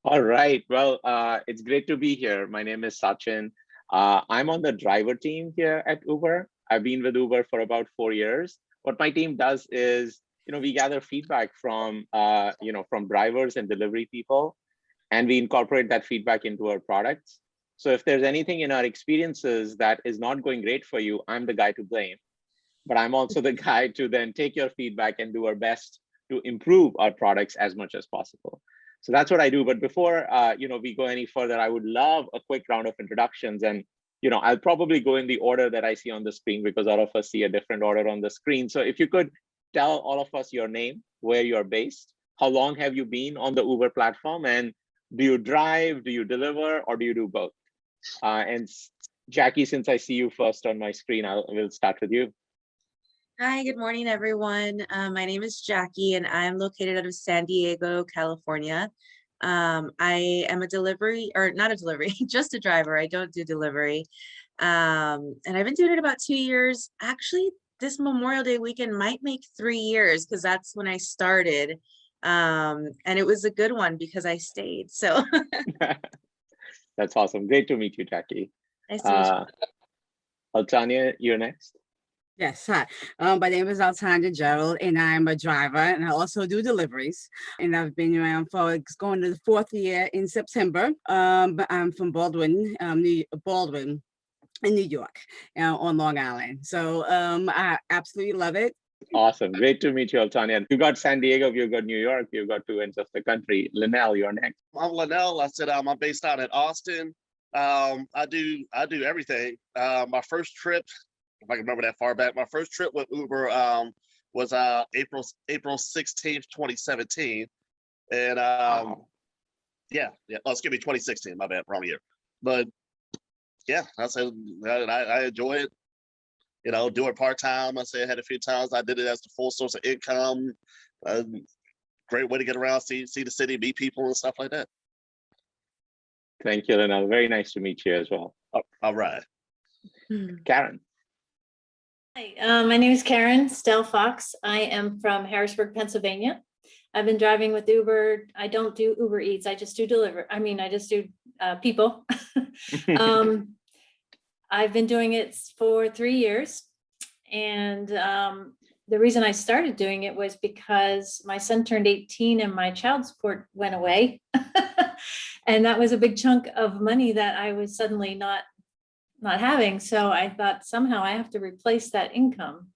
All right. Well, it's great to be here. My name is Sachin. I'm on the driver team here at Uber. I've been with Uber for about 4 years. What my team does is, we gather feedback from, from drivers and delivery people, and we incorporate that feedback into our products. So if there's anything in our experiences that is not going great for you, I'm the guy to blame. But I'm also the guy to then take your feedback and do our best to improve our products as much as possible. So that's what I do. But before we go any further, I would love a quick round of introductions. And I'll probably go in the order that I see on the screen because all of us see a different order on the screen. So if you could tell all of us your name, where you're based, how long have you been on the Uber platform, and do you drive, do you deliver, or do you do both? And Jackie, since I see you first on my screen, we'll start with you. Hi, good morning, everyone. My name is Jackie, and I'm located out of San Diego, California. I am a delivery, or not a delivery, just a driver. I don't do delivery. And I've been doing it about 2 years. Actually, this Memorial Day weekend might make 3 years because that's when I started. And it was a good one because I stayed. So That's awesome. Great to meet you, Jackie. nice to meet you. Altania, you're next. Yes, hi. My name is Altanya Gerald, and I'm a driver, and I also do deliveries. And I've been around for it's going to the 4th year in September. But I'm from Baldwin, Baldwin, in New York, on Long Island. So I absolutely love it. Awesome. Great to meet you, Altania. You got San Diego, you got New York, you got two ends of the country. Linnell, you're next. I'm Linnell. I said I'm based out in Austin. I do everything. My first trip, if I can remember that far back, my first trip with Uber was April 16th, 2017. And Wow. yeah. Oh, excuse me, 2016. My bad, wrong year. But yeah, I said I enjoy it. Do it part time. I said I had a few times. I did it as the full source of income. Great way to get around, see the city, meet people, and stuff like that. Thank you, Linnell. Very nice to meet you as well. All right. Karen. Hi, my name is Karen Stell Fox. I am from Harrisburg, Pennsylvania. I've been driving with Uber. I don't do Uber Eats. I just do I just do people. I've been doing it for 3 years. And the reason I started doing it was because my son turned 18 and my child support went away. And that was a big chunk of money that I was suddenly not having. So I thought somehow I have to replace that income.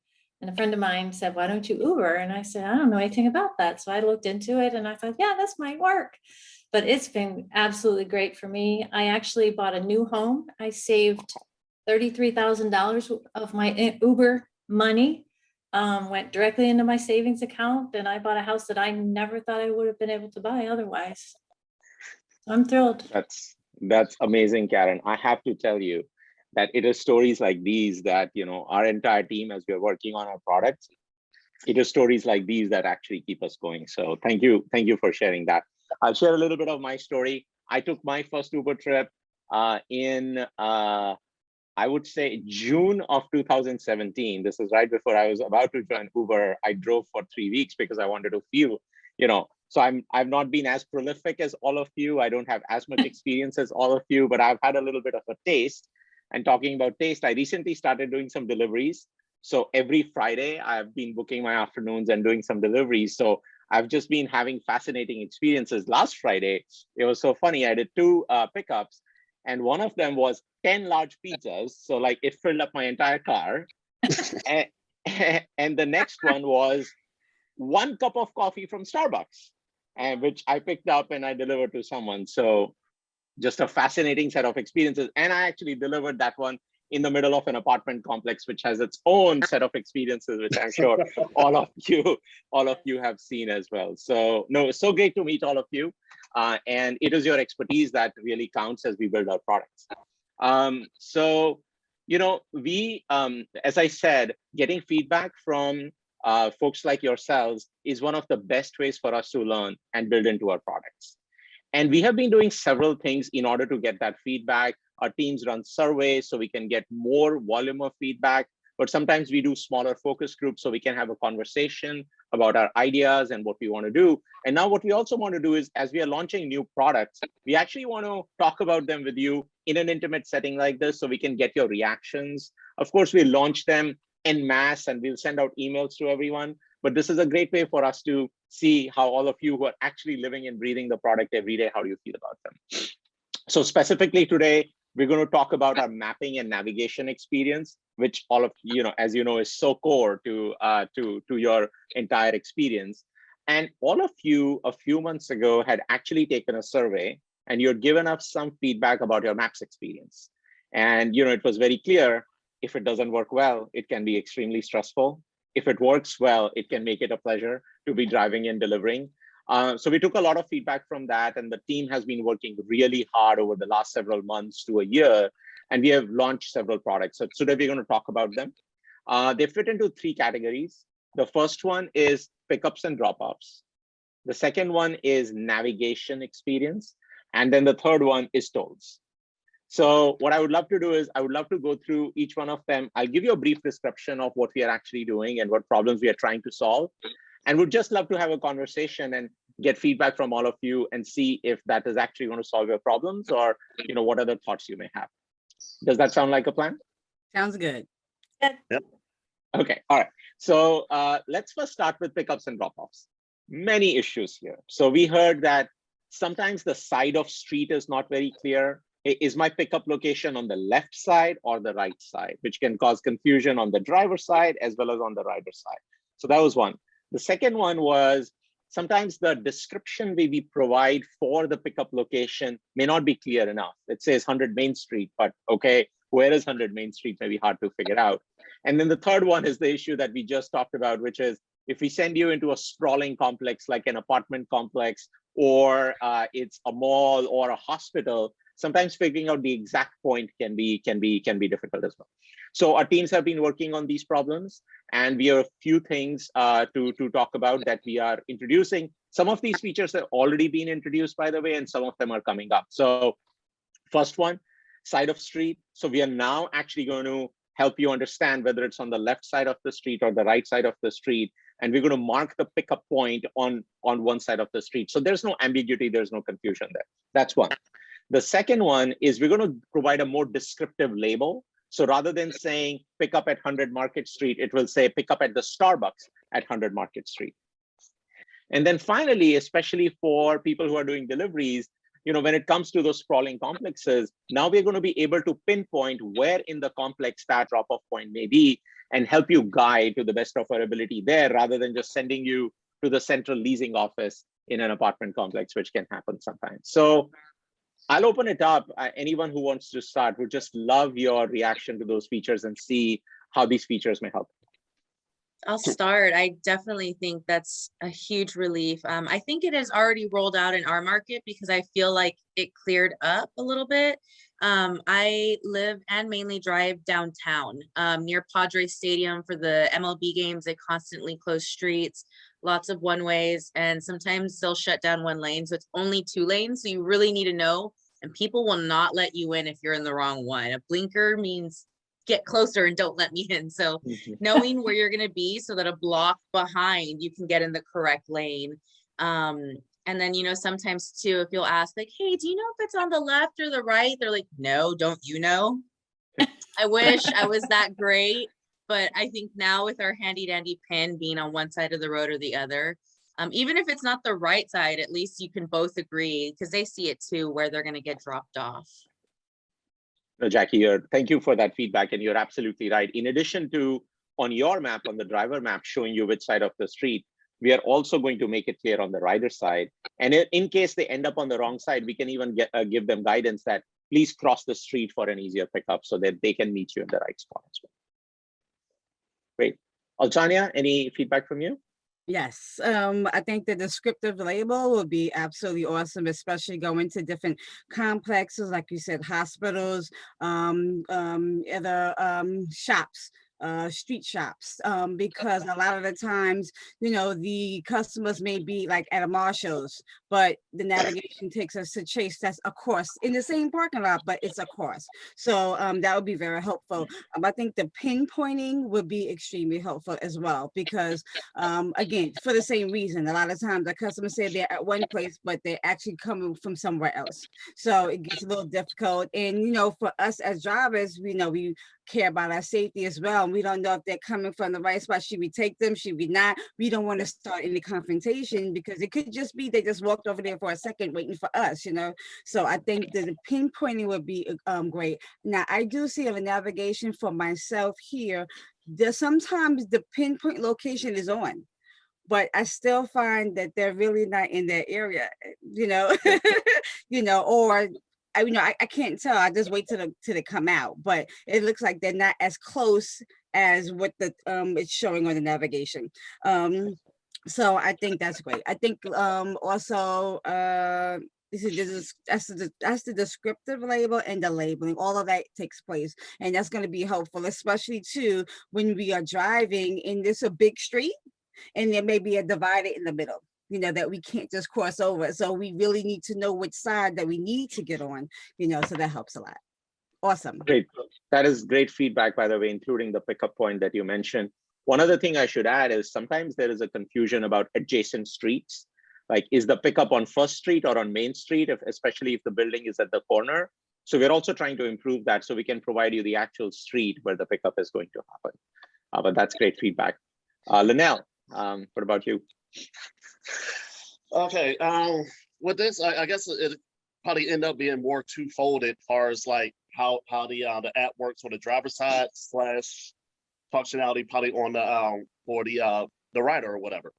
And a friend of mine said, why don't you Uber? And I said, I don't know anything about that. So I looked into it and I thought, yeah, this might work. But it's been absolutely great for me. I actually bought a new home. I saved $33,000 of my Uber money, went directly into my savings account, and I bought a house that I never thought I would have been able to buy otherwise. I'm thrilled. That's amazing, Karen. I have to tell you that it is stories like these that, our entire team, as we're working on our products, it is stories like these that actually keep us going. So thank you for sharing that. I'll share a little bit of my story. I took my first Uber trip in I would say June of 2017. This is right before I was about to join Uber. I drove for 3 weeks because I wanted to feel, so I've not been as prolific as all of you. I don't have as much experience as all of you, but I've had a little bit of a taste. And talking about taste, I recently started doing some deliveries. So every Friday, I've been booking my afternoons and doing some deliveries. So I've just been having fascinating experiences. Last Friday, it was so funny. I did 2 pickups, and one of them was 10 large pizzas. So like it filled up my entire car. and the next one was 1 cup of coffee from Starbucks, and which I picked up and I delivered to someone. So just a fascinating set of experiences. And I actually delivered that one in the middle of an apartment complex, which has its own set of experiences, which I'm sure all of you have seen as well. So no, it's so great to meet all of you. And it is your expertise that really counts as we build our products. So, we, as I said, getting feedback from folks like yourselves is one of the best ways for us to learn and build into our products. And we have been doing several things in order to get that feedback. Our teams run surveys so we can get more volume of feedback. but sometimes we do smaller focus groups so we can have a conversation about our ideas and what we want to do. And now what we also want to do is, as we are launching new products, we actually want to talk about them with you in an intimate setting like this so we can get your reactions. Of course, we launch them en masse and we'll send out emails to everyone, but this is a great way for us to see how all of you who are actually living and breathing the product every day, how do you feel about them? So specifically today, we're going to talk about our mapping and navigation experience, which all of as you know, is so core to your entire experience. And all of you a few months ago had actually taken a survey, and you're given us some feedback about your maps experience. And it was very clear, if it doesn't work well, it can be extremely stressful. If it works well, it can make it a pleasure to be driving and delivering. So we took a lot of feedback from that, and the team has been working really hard over the last several months to a year, and we have launched several products. So today we're going to talk about them. They fit into 3 categories. The first one is pickups and drop-offs. The second one is navigation experience. And then the third one is tolls. So what I would love to do is I would love to go through each one of them. I'll give you a brief description of what we are actually doing and what problems we are trying to solve. And we'd just love to have a conversation and get feedback from all of you and see if that is actually going to solve your problems, or what other thoughts you may have. Does that sound like a plan? Sounds good. Yep. Okay, all right. So let's first start with pickups and drop-offs. Many issues here. So we heard that sometimes the side of street is not very clear. Is my pickup location on the left side or the right side, which can cause confusion on the driver's side as well as on the rider's side. So that was one. The second one was sometimes the description we provide for the pickup location may not be clear enough. It says 100 Main Street, but okay, where is 100 Main Street may be hard to figure out. And then the third one is the issue that we just talked about, which is if we send you into a sprawling complex like an apartment complex, or it's a mall or a hospital, sometimes figuring out the exact point can be difficult as well. So our teams have been working on these problems, and we have a few things to talk about that we are introducing. Some of these features have already been introduced, by the way, and some of them are coming up. So first one, side of street. So we are now actually going to help you understand whether it's on the left side of the street or the right side of the street. And we're going to mark the pickup point on one side of the street. So there's no ambiguity, there's no confusion there. That's one. The second one is we're going to provide a more descriptive label. So rather than saying pick up at 100 Market Street, it will say pick up at the Starbucks at 100 Market Street. And then finally, especially for people who are doing deliveries, when it comes to those sprawling complexes, now we're going to be able to pinpoint where in the complex that drop-off point may be and help you guide to the best of our ability there, rather than just sending you to the central leasing office in an apartment complex, which can happen sometimes. So I'll open it up. Anyone who wants to start would just love your reaction to those features and see how these features may help. I'll start. I definitely think that's a huge relief. I think it is already rolled out in our market because I feel like it cleared up a little bit. I live and mainly drive downtown near Padres Stadium for the MLB games. They constantly close streets, lots of one ways, and sometimes they'll shut down one lane. So it's only 2 lanes. So you really need to know, and people will not let you in if you're in the wrong one. A blinker means get closer and don't let me in. So knowing where you're going to be so that a block behind you can get in the correct lane. And then, sometimes too, if you'll ask like, hey, do you know if it's on the left or the right? They're like, no, don't you know? I wish I was that great. But I think now with our handy dandy pin being on one side of the road or the other, even if it's not the right side, at least you can both agree because they see it too, where they're going to get dropped off. No, Jackie, thank you for that feedback. And you're absolutely right. In addition to on your map, on the driver map, showing you which side of the street, we are also going to make it clear on the rider side. And in case they end up on the wrong side, we can even give them guidance that please cross the street for an easier pickup so that they can meet you in the right spot as well. Great. Altania, any feedback from you? Yes, I think the descriptive label would be absolutely awesome, especially going to different complexes, like you said, hospitals, other shops. street shops, because a lot of the times, the customers may be like at a Marshall's, but the navigation takes us to Chase. That's a course in the same parking lot, but it's a course. So that would be very helpful. I think the pinpointing would be extremely helpful as well, because again, for the same reason, a lot of times the customers say they're at one place, but they're actually coming from somewhere else. So it gets a little difficult. And, for us as drivers, we care about our safety as well. And we don't know if they're coming from the right spot. Should we take them? Should we not? We don't want to start any confrontation, because it could just be they just walked over there for a second waiting for us, So I think that the pinpointing would be great. Now, I do see a navigation for myself here. There's sometimes the pinpoint location is on, but I still find that they're really not in that area, or I can't tell. I just wait till they come out, but it looks like they're not as close as what the it's showing on the navigation. So I think that's great. I think also that's the descriptive label and the labeling. All of that takes place, and that's going to be helpful, especially too when we are driving in this a big street, and there may be a divider in the middle, that we can't just cross over. So we really need to know which side that we need to get on, so that helps a lot. Awesome. Great. That is great feedback, by the way, including the pickup point that you mentioned. One other thing I should add is sometimes there is a confusion about adjacent streets. Like, is the pickup on First Street or on Main Street, especially if the building is at the corner? So we're also trying to improve that so we can provide you the actual street where the pickup is going to happen. But that's great feedback. Linnell, what about you? Okay, with this, I guess it probably end up being more twofold as far as like how the app works on the driver's side / functionality probably on the for the rider or whatever.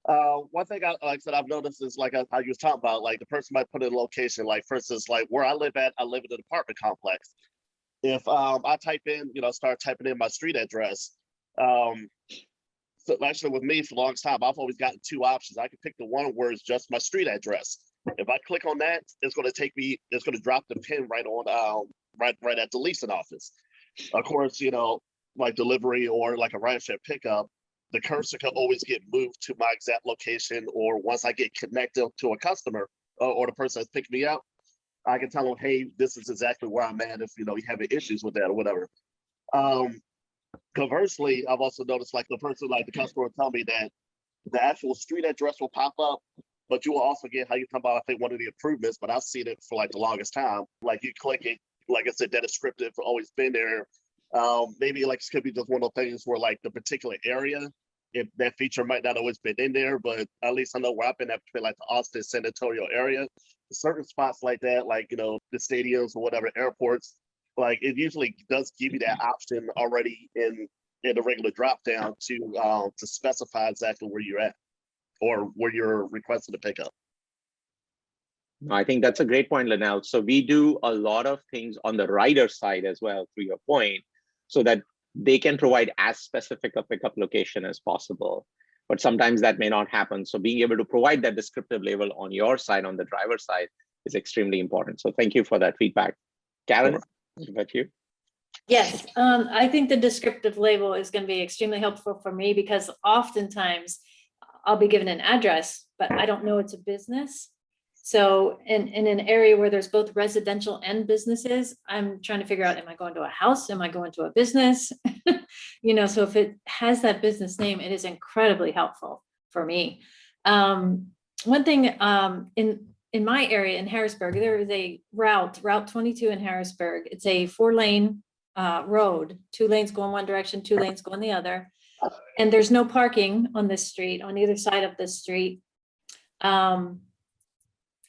One thing like I said I've noticed is like how you was talking about, like the person might put in a location, like for instance, like where I live in an apartment complex. If I type in, start typing in my street address, so actually with me for the longest time, I've always gotten two options. I can pick the one where it's just my street address. If I click on that, it's going to drop the pin right on right at the leasing office. Of course, like delivery or like a rideshare pickup, the cursor can always get moved to my exact location, or once I get connected to a customer or the person that's picking me up, I can tell them, hey, this is exactly where I'm at if you having issues with that or whatever. Conversely, I've also noticed like the customer will tell me that the actual street address will pop up, but you will also get how you talk about, I think, one of the improvements, but I've seen it for like the longest time. Like you click it, like I said, that descriptive always been there. Maybe like it could be just one of those things where like the particular area, if that feature might not always been in there, but at least I know where I've been at between like the Austin, San Antonio area. Certain spots like that, like, the stadiums or whatever, airports, like it usually does give you that option already in the regular drop down to specify exactly where you're at or where you're requesting to pick up. I think that's a great point, Linnell. So we do a lot of things on the rider side as well, to your point, so that they can provide as specific a pickup location as possible. But sometimes that may not happen. So being able to provide that descriptive label on your side, on the driver's side, is extremely important. So thank you for that feedback. Karen, what about you? Yes, I think the descriptive label is going to be extremely helpful for me, because oftentimes I'll be given an address, but I don't know it's a business. So in an area where there's both residential and businesses, I'm trying to figure out, am I going to a house? Am I going to a business? So if it has that business name, it is incredibly helpful for me. One thing in my area in Harrisburg, there is a Route 22 in Harrisburg. It's a 4-lane road, 2 lanes go in one direction, 2 lanes go in the other. And there's no parking on this street, on either side of this street.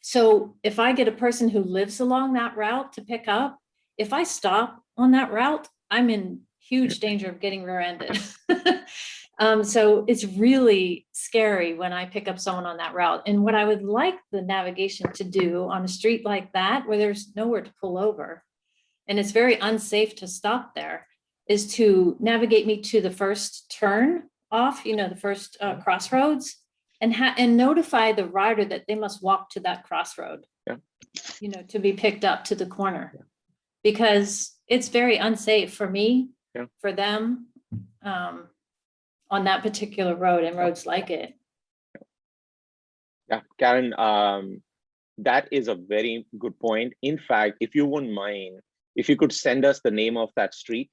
So if I get a person who lives along that route to pick up, if I stop on that route, I'm in huge danger of getting rear-ended. So it's really scary when I pick up someone on that route. And what I would like the navigation to do on a street like that, where there's nowhere to pull over, and it's very unsafe to stop there, is to navigate me to the first turn off, the first crossroads, and notify the rider that they must walk to that crossroad, to be picked up to the corner, because it's very unsafe for me, for them, on that particular road and roads like it. Yeah, Karen, that is a very good point. In fact, if you wouldn't mind, if you could send us the name of that street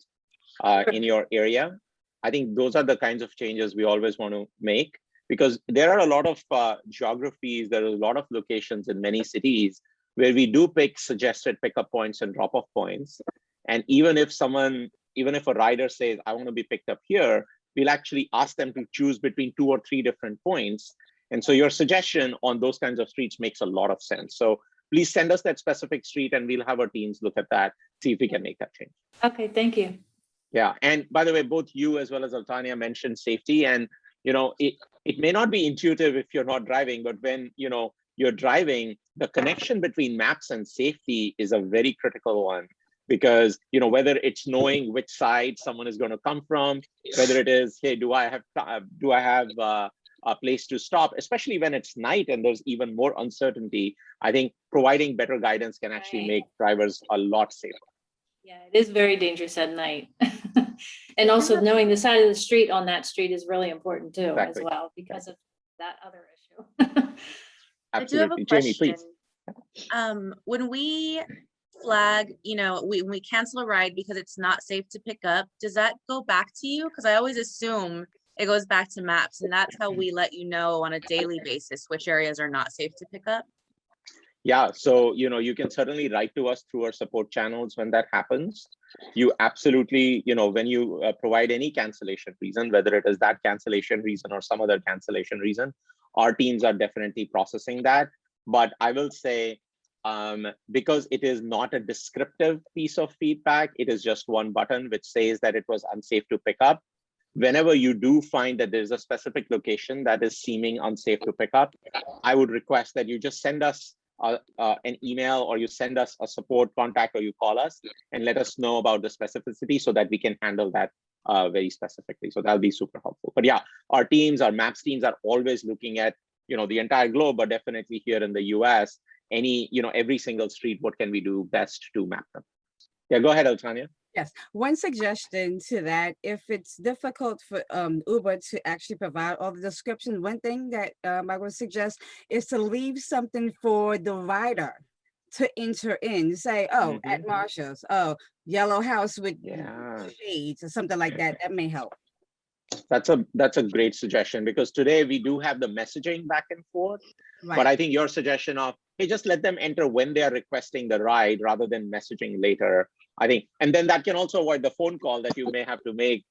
in your area, I think those are the kinds of changes we always want to make, because there are a lot of geographies, there are a lot of locations in many cities where we do pick suggested pickup points and drop-off points. And even if a rider says, I want to be picked up here, we'll actually ask them to choose between 2 or 3 different points. And so your suggestion on those kinds of streets makes a lot of sense. So please send us that specific street and we'll have our teams look at that, see if we can make that change. Okay, thank you. Yeah, and by the way, both you as well as Altania mentioned safety, and it may not be intuitive if you're not driving, but when you're driving, the connection between maps and safety is a very critical one, because whether it's knowing which side someone is going to come from, whether it is, hey, do I have a place to stop, especially when it's night and there's even more uncertainty. I think providing better guidance can actually make drivers a lot safer. Yeah, it is very dangerous at night. And also knowing the side of the street on that street is really important too, as well, because of that other issue. Absolutely. Jamie, please. When we flag, when we cancel a ride because it's not safe to pick up, does that go back to you? Because I always assume it goes back to maps, and that's how we let you know on a daily basis which areas are not safe to pick up. Yeah, so you can certainly write to us through our support channels when that happens. You absolutely, when you provide any cancellation reason, whether it is that cancellation reason or some other cancellation reason, our teams are definitely processing that. But I will say, because it is not a descriptive piece of feedback, it is just one button which says that it was unsafe to pick up. Whenever you do find that there's a specific location that is seeming unsafe to pick up, I would request that you just send us an email, or you send us a support contact, or you call us and let us know about the specificity so that we can handle that very specifically. So that'll be super helpful. But yeah, our maps teams are always looking at, the entire globe, but definitely here in the US, every single street, what can we do best to map them? Yeah, go ahead, Altania. Yes, one suggestion to that, if it's difficult for Uber to actually provide all the descriptions, one thing that I would suggest is to leave something for the rider to enter in, say, oh, at Marshall's, oh, yellow house with shades or something like that. That may help. That's a great suggestion, because today we do have the messaging back and forth, but I think your suggestion of, hey, just let them enter when they are requesting the ride rather than messaging later, I think, and then that can also avoid the phone call that you may have to make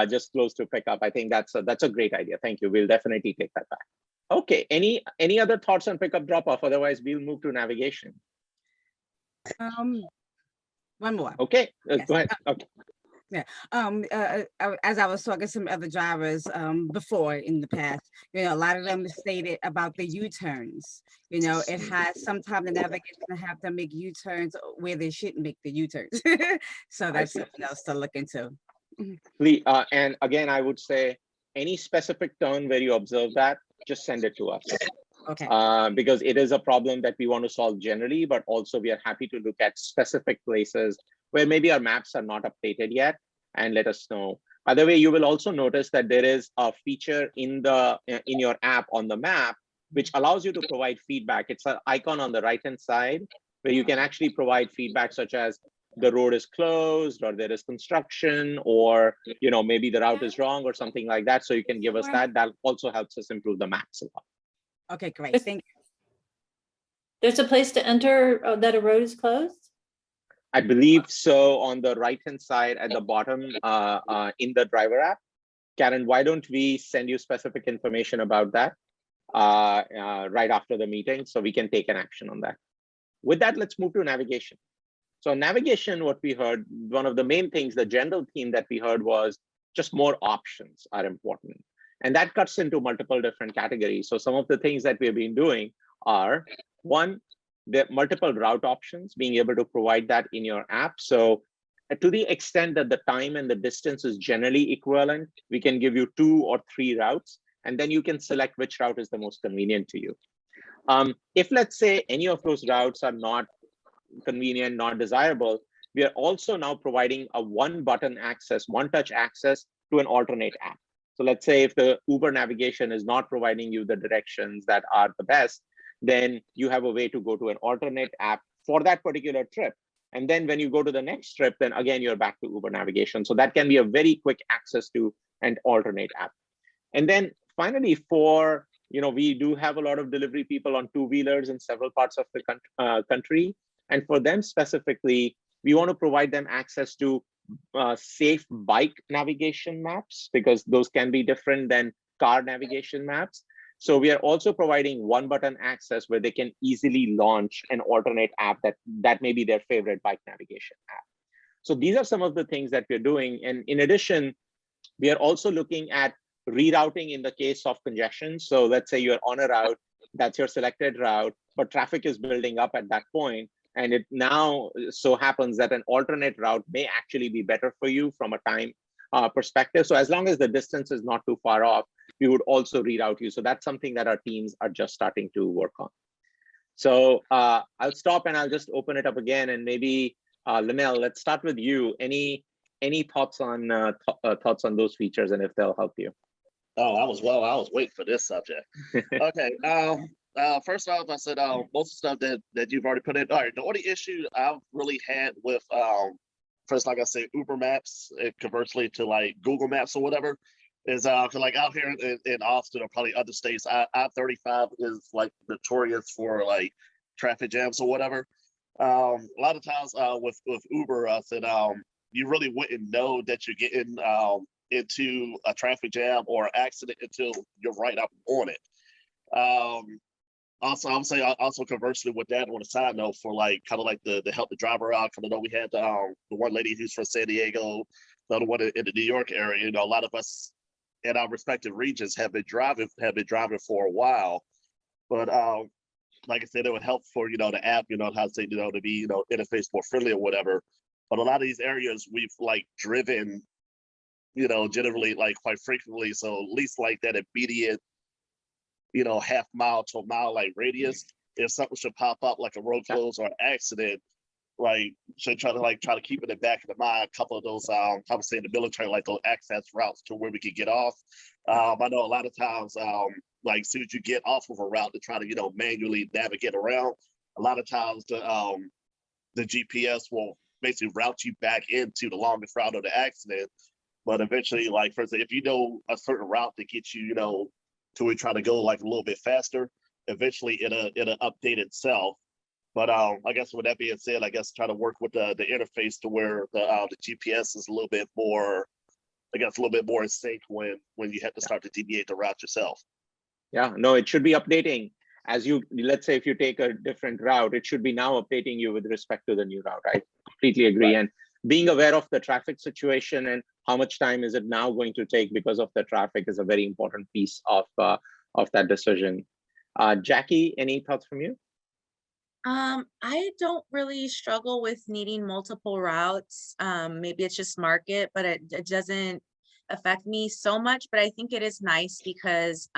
just close to pickup. I think that's a great idea. Thank you. We'll definitely take that back. Okay, any other thoughts on pickup drop off? Otherwise, we'll move to navigation. One more. Okay, yes. Go ahead. Okay. Yeah. As I was talking to some other drivers before in the past, a lot of them stated about the U-turns. It has sometimes the navigation have to make U-turns where they shouldn't make the U-turns. So that's something else to look into. And again, I would say any specific turn where you observe that, just send it to us. Okay. Because it is a problem that we want to solve generally, but also we are happy to look at specific places where maybe our maps are not updated yet, and let us know. By the way, you will also notice that there is a feature in your app on the map, which allows you to provide feedback. It's an icon on the right-hand side where you can actually provide feedback such as the road is closed, or there is construction, or maybe the route is wrong or something like that. So you can give us that. That also helps us improve the maps a lot. Okay, great. Thank you. There's a place to enter that a road is closed? I believe so, on the right-hand side at the bottom in the driver app. Karen, why don't we send you specific information about that right after the meeting so we can take an action on that. With that, let's move to navigation. So navigation, what we heard, one of the main things, the general theme that we heard was just more options are important. And that cuts into multiple different categories. So some of the things that we've been doing are, one, the multiple route options, being able to provide that in your app. So to the extent that the time and the distance is generally equivalent, we can give you 2 or 3 routes, and then you can select which route is the most convenient to you. If let's say any of those routes are not convenient, not desirable, we are also now providing a one-button access, one-touch access to an alternate app. So let's say if the Uber navigation is not providing you the directions that are the best, then you have a way to go to an alternate app for that particular trip. And then when you go to the next trip, then again, you're back to Uber navigation. So that can be a very quick access to an alternate app. And then finally, we do have a lot of delivery people on two-wheelers in several parts of the country. And for them specifically, we want to provide them access to safe bike navigation maps, because those can be different than car navigation maps. So we are also providing one-button access where they can easily launch an alternate app that may be their favorite bike navigation app. So these are some of the things that we're doing. And in addition, we are also looking at rerouting in the case of congestion. So let's say you're on a route, that's your selected route, but traffic is building up at that point. And it now so happens that an alternate route may actually be better for you from a time perspective. So as long as the distance is not too far off, we would also reroute you. So that's something that our teams are just starting to work on. So I'll stop and I'll just open it up again. And maybe Linnell, let's start with you. Any thoughts on those features and if they'll help you? Oh, I was waiting for this subject. Okay. First off, I said most of the stuff that you've already put in. All right. The only issue I've really had with first, like I said, Uber Maps, conversely to like Google Maps or whatever, is like out here in Austin or probably other states, I-35 is like notorious for like traffic jams or whatever. A lot of times with Uber, I said you really wouldn't know that you're getting into a traffic jam or accident until you're right up on it. Also, I'm saying also conversely with that on a side note for like kind of like the help the driver out. Because I know we had the one lady who's from San Diego, the other one in the New York area. You know, a lot of us in our respective regions have been driving for a while. But like I said, it would help for the app, how to say to be interface more friendly or whatever. But a lot of these areas we've like driven, generally like quite frequently. So at least like that immediate half mile to a mile like radius, if something should pop up like a road close or an accident, like should try to keep it in the back of the mind. A couple of those I would say in the military, like those access routes to where we could get off. I know a lot of times like as soon as you get off of a route to try to manually navigate around, a lot of times the GPS will basically route you back into the longest route of the accident. But eventually, like for example, if you know a certain route that gets you to we try to go like a little bit faster, eventually it'll update itself. But I guess with that being said, I guess try to work with the interface to where the GPS is a little bit more, I guess a little bit more in sync when you have to start to deviate the route yourself. Yeah, no, it should be updating as let's say if you take a different route, it should be now updating you with respect to the new route. I completely agree. Right. And being aware of the traffic situation and how much time is it now going to take because of the traffic is a very important piece of that decision. Jackie, any thoughts from you? I don't really struggle with needing multiple routes. Maybe it's just market, but it doesn't affect me so much. But I think it is nice because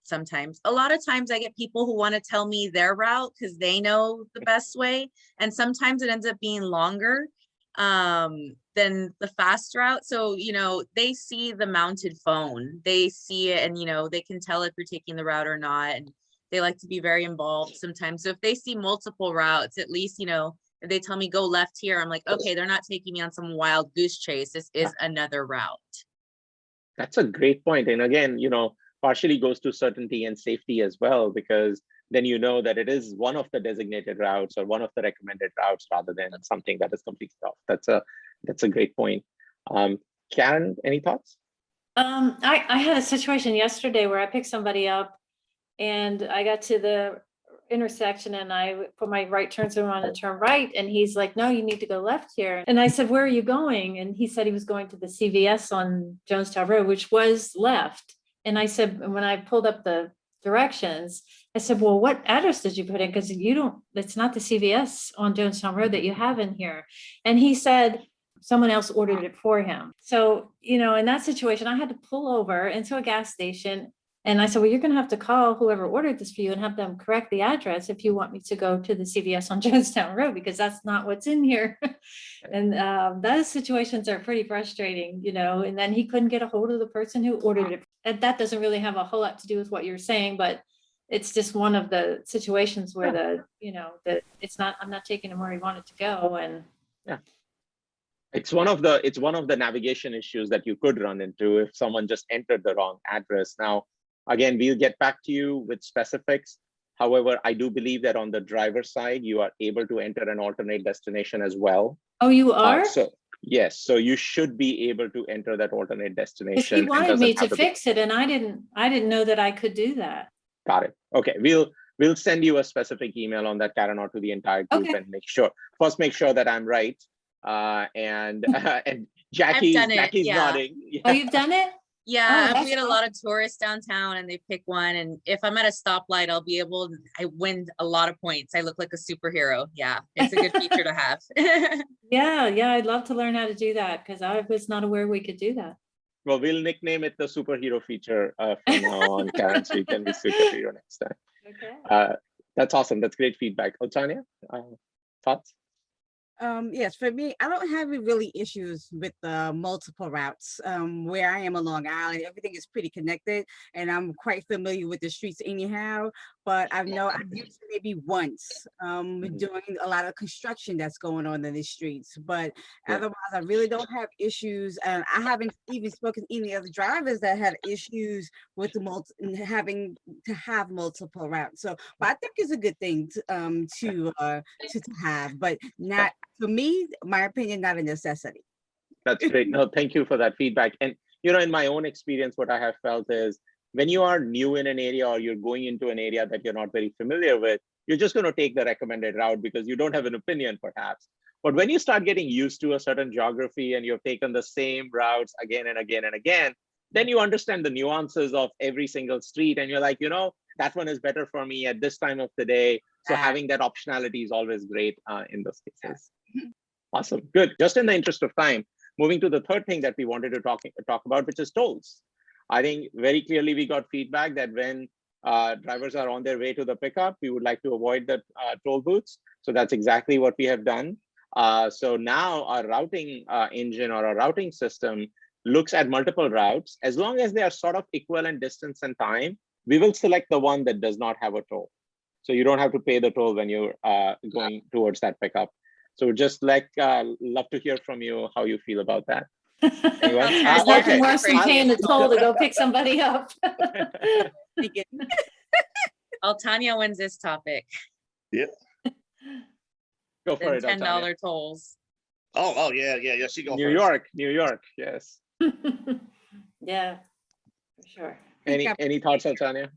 sometimes a lot of times I get people who want to tell me their route because they know the best way, and sometimes it ends up being longer than the fast route. So they see the mounted phone, they see it, and they can tell if you're taking the route or not, and they like to be very involved sometimes. So if they see multiple routes, at least if they tell me go left here, I'm like, okay, they're not taking me on some wild goose chase, this is another route. That's a great point. And again, partially goes to certainty and safety as well, because then that it is one of the designated routes or one of the recommended routes rather than something that is completely off. That's a great point. Karen, any thoughts? I had a situation yesterday where I picked somebody up and I got to the intersection and I put my right turn signal on and turn right, and he's like, no, you need to go left here. And I said, where are you going? And he said he was going to the CVS on Jonestown Road, which was left. And I said, when I pulled up the directions, I said, well, what address did you put in? Because it's not the CVS on Jonestown Road that you have in here. And he said someone else ordered it for him. So, in that situation, I had to pull over into a gas station, And I said, well, you're going to have to call whoever ordered this for you and have them correct the address if you want me to go to the CVS on Jonestown Road, because that's not what's in here. And those situations are pretty frustrating, you know, and then he couldn't get a hold of the person who ordered it. And that doesn't really have a whole lot to do with what you're saying, but it's just one of the situations where I'm not taking him where he wanted to go. And yeah. It's one of the navigation issues that you could run into if someone just entered the wrong address. Now, again, we'll get back to you with specifics. However, I do believe that on the driver side, you are able to enter an alternate destination as well. Oh, you are? Yes, so you should be able to enter that alternate destination. He wanted me to fix it, and I didn't know that I could do that. Got it. Okay, we'll send you a specific email on that, Karen, or to the entire group, and make sure that I'm right. And Jackie's nodding. Yeah. Oh, you've done it? Yeah, we had a lot of tourists downtown, and they pick one. And if I'm at a stoplight, I win a lot of points. I look like a superhero. Yeah, it's a good feature to have. Yeah, I'd love to learn how to do that, because I was not aware we could do that. Well, we'll nickname it the superhero feature from now on, Karen, so you can be superhero next time. Okay. That's awesome. That's great feedback. Oh, Tanya, thoughts? Yes, for me, I don't have really issues with multiple routes. Where I am on Long Island, everything is pretty connected, and I'm quite familiar with the streets anyhow. But I've used it maybe once doing a lot of construction that's going on in the streets. But otherwise, I really don't have issues. And I haven't even spoken to any other drivers that had issues with having to have multiple routes. So, but I think it's a good thing to have, but not. For me, my opinion, not a necessity. That's great. No, thank you for that feedback. And, in my own experience, what I have felt is when you are new in an area or you're going into an area that you're not very familiar with, you're just going to take the recommended route because you don't have an opinion, perhaps. But when you start getting used to a certain geography and you've taken the same routes again and again and again, then you understand the nuances of every single street. And you're like, that one is better for me at this time of the day. So having that optionality is always great in those cases. Awesome. Good. Just in the interest of time, moving to the third thing that we wanted to talk about, which is tolls. I think very clearly we got feedback that when drivers are on their way to the pickup, we would like to avoid the toll booths. So that's exactly what we have done. So now our routing engine or our routing system looks at multiple routes. As long as they are sort of equivalent distance and time, we will select the one that does not have a toll. So you don't have to pay the toll when you're going towards that pickup. So just love to hear from you how you feel about that. Anyone? There's nothing worse than paying the toll to go pick somebody up. Tanya wins this topic. Yeah. Go for it. $10 tolls. Oh yeah. She go New York. Yes. Yeah, for sure. Any thoughts, Tanya?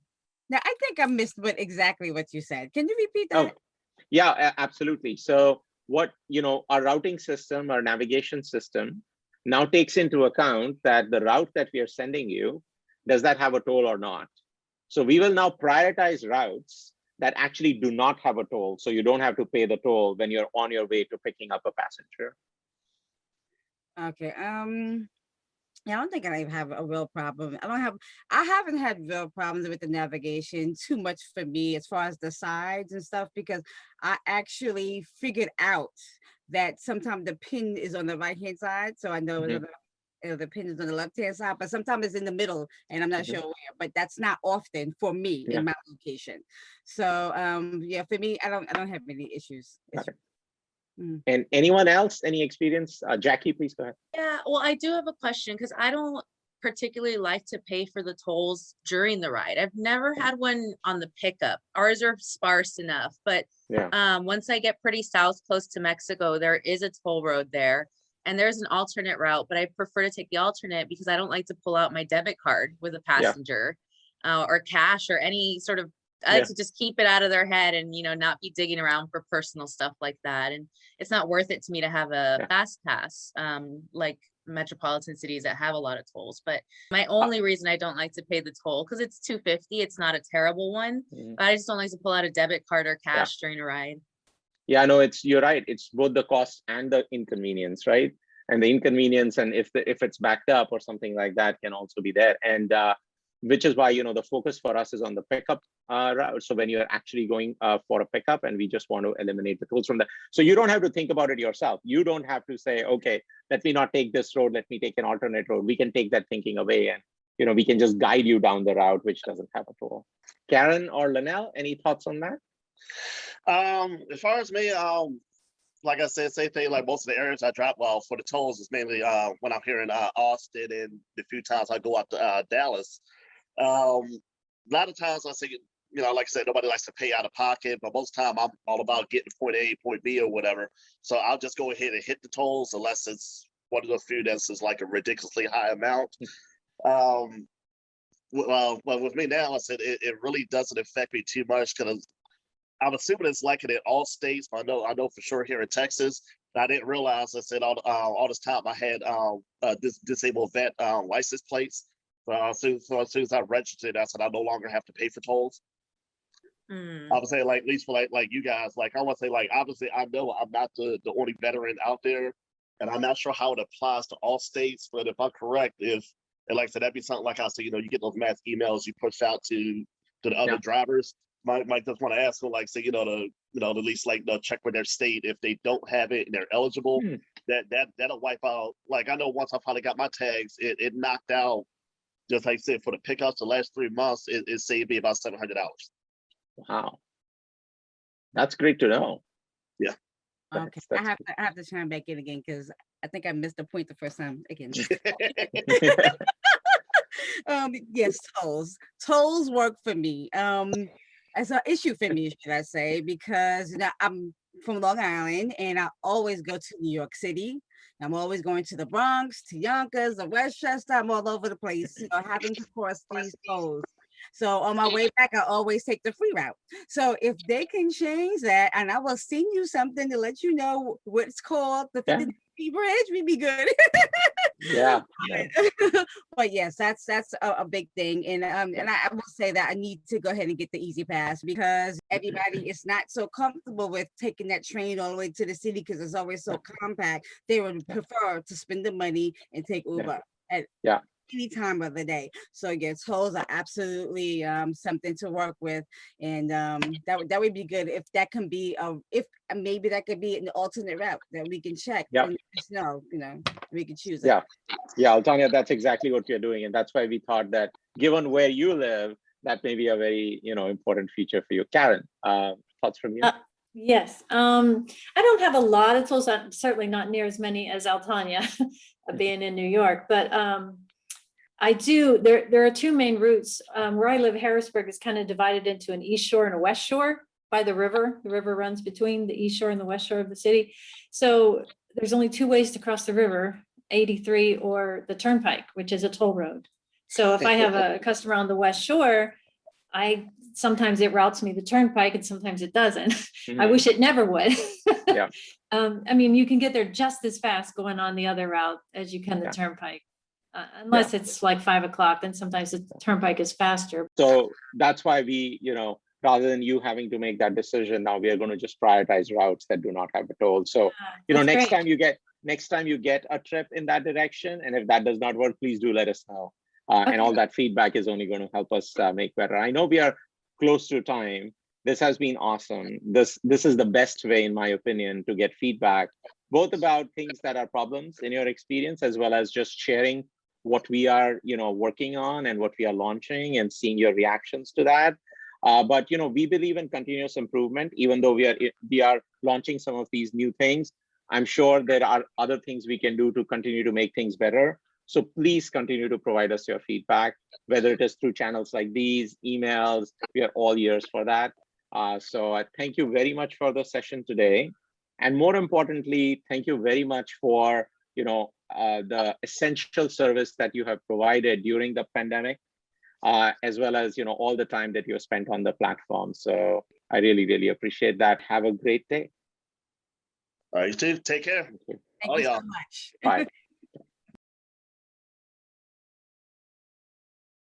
Now, I think I missed exactly what you said. Can you repeat that? Oh, yeah, absolutely. So what, our routing system, our navigation system now takes into account that the route that we are sending you, does that have a toll or not? So we will now prioritize routes that actually do not have a toll. So you don't have to pay the toll when you're on your way to picking up a passenger. Okay. Yeah, I don't think I have a real problem. I haven't had real problems with the navigation too much for me as far as the sides and stuff, because I actually figured out that sometimes the pin is on the right-hand side. So I know the pin is on the left-hand side, but sometimes it's in the middle and I'm not sure where, but that's not often for me in my location. So yeah, for me, I don't have any issues. And anyone else, any experience? Jackie, please go ahead. Yeah, well, I do have a question because I don't particularly like to pay for the tolls during the ride. I've never had one on the pickup. Ours are sparse enough, but once I get pretty south, close to Mexico, there is a toll road there and there's an alternate route, but I prefer to take the alternate because I don't like to pull out my debit card with a passenger or cash or any sort of, I like to just keep it out of their head and, not be digging around for personal stuff like that. And it's not worth it to me to have a fast pass, like metropolitan cities that have a lot of tolls. But my only reason I don't like to pay the toll, because it's $2.50, it's not a terrible one, but I just don't like to pull out a debit card or cash during a ride. Yeah, no, you're right. It's both the cost and the inconvenience, right? And the inconvenience, and if it's backed up or something like that, can also be there. And which is why, the focus for us is on the pickup route. So when you're actually going for a pickup, and we just want to eliminate the tolls from that. So you don't have to think about it yourself. You don't have to say, okay, let me not take this road, let me take an alternate road. We can take that thinking away, and we can just guide you down the route which doesn't have a toll. Karen or Linnell, any thoughts on that? As far as me, like I said, same thing. Like most of the areas I drop, well, for the tolls is mainly when I'm here in Austin, and the few times I go out to Dallas. A lot of times I say, like I said, nobody likes to pay out of pocket, but most of the time I'm all about getting point A, point B, or whatever. So I'll just go ahead and hit the tolls unless it's one of those few that's is like a ridiculously high amount. Well, with me now, I said it really doesn't affect me too much because I'm assuming it's like it in all states. But I know for sure here in Texas. I didn't realize, I said all this time I had this disabled vet license plates. So as soon as I registered, I said I no longer have to pay for tolls. I would say, like, at least for like you guys, like I want to say, like, obviously I know I'm not the only veteran out there, and I'm not sure how it applies to all states. But if I'm correct, and like I said, that'd be something like I said, you get those mass emails you push out to the other drivers. Might just want to ask them, like, say, to at least like check with their state if they don't have it and they're eligible. That'll wipe out. Like I know once I finally got my tags, it knocked out. Just like I said, for the pickups the last 3 months, it saved me about $700. Wow, that's great to know. Yeah. Okay, I have to chime back in again because I think I missed the point the first time again. Yes, tolls work for me. As an issue for me, should I say, because I'm from Long Island and I always go to New York City. I'm always going to the Bronx, to Yonkers, or Westchester. I'm all over the place, having to cross these tolls. So on my way back, I always take the free route. So if they can change that, and I will send you something to let you know what it's called, the 50 bridge, we'd be good. Yeah. But yes, that's a big thing. And I will say that I need to go ahead and get the Easy Pass because everybody is not so comfortable with taking that train all the way to the city because it's always so compact. They would prefer to spend the money and take Uber at any time of the day. So yeah, tolls are absolutely something to work with, and that would be good if that can be if maybe that could be an alternate route that we can check. And just know, we can choose it. Yeah, Altania, that's exactly what we're doing, and that's why we thought that given where you live, that may be a very important feature for you. Karen, thoughts from you? Yes, I don't have a lot of tools. Certainly not near as many as Altania, being in New York, but I do. There are two main routes. Where I live, Harrisburg is kind of divided into an east shore and a west shore by the river. The river runs between the east shore and the west shore of the city. So there's only two ways to cross the river, 83 or the turnpike, which is a toll road. So if I have a customer on the west shore, sometimes it routes me the turnpike and sometimes it doesn't. I wish it never would. I mean, you can get there just as fast going on the other route as you can the turnpike. Unless it's like 5 o'clock, then sometimes the turnpike is faster. So that's why we, rather than you having to make that decision, now we are going to just prioritize routes that do not have a toll. So, next time you get a trip in that direction, and if that does not work, please do let us know. And all that feedback is only going to help us make better. I know we are close to time. This has been awesome. This is the best way, in my opinion, to get feedback, both about things that are problems in your experience, as well as just sharing what we are, working on and what we are launching and seeing your reactions to that. But, we believe in continuous improvement, even though we are launching some of these new things. I'm sure there are other things we can do to continue to make things better. So please continue to provide us your feedback, whether it is through channels like these, emails. We are all ears for that. So thank you very much for the session today. And more importantly, thank you very much for, the essential service that you have provided during the pandemic, as well as, all the time that you spent on the platform. So I really, really appreciate that. Have a great day. All right, you too. Take care. Thank you so much. Bye.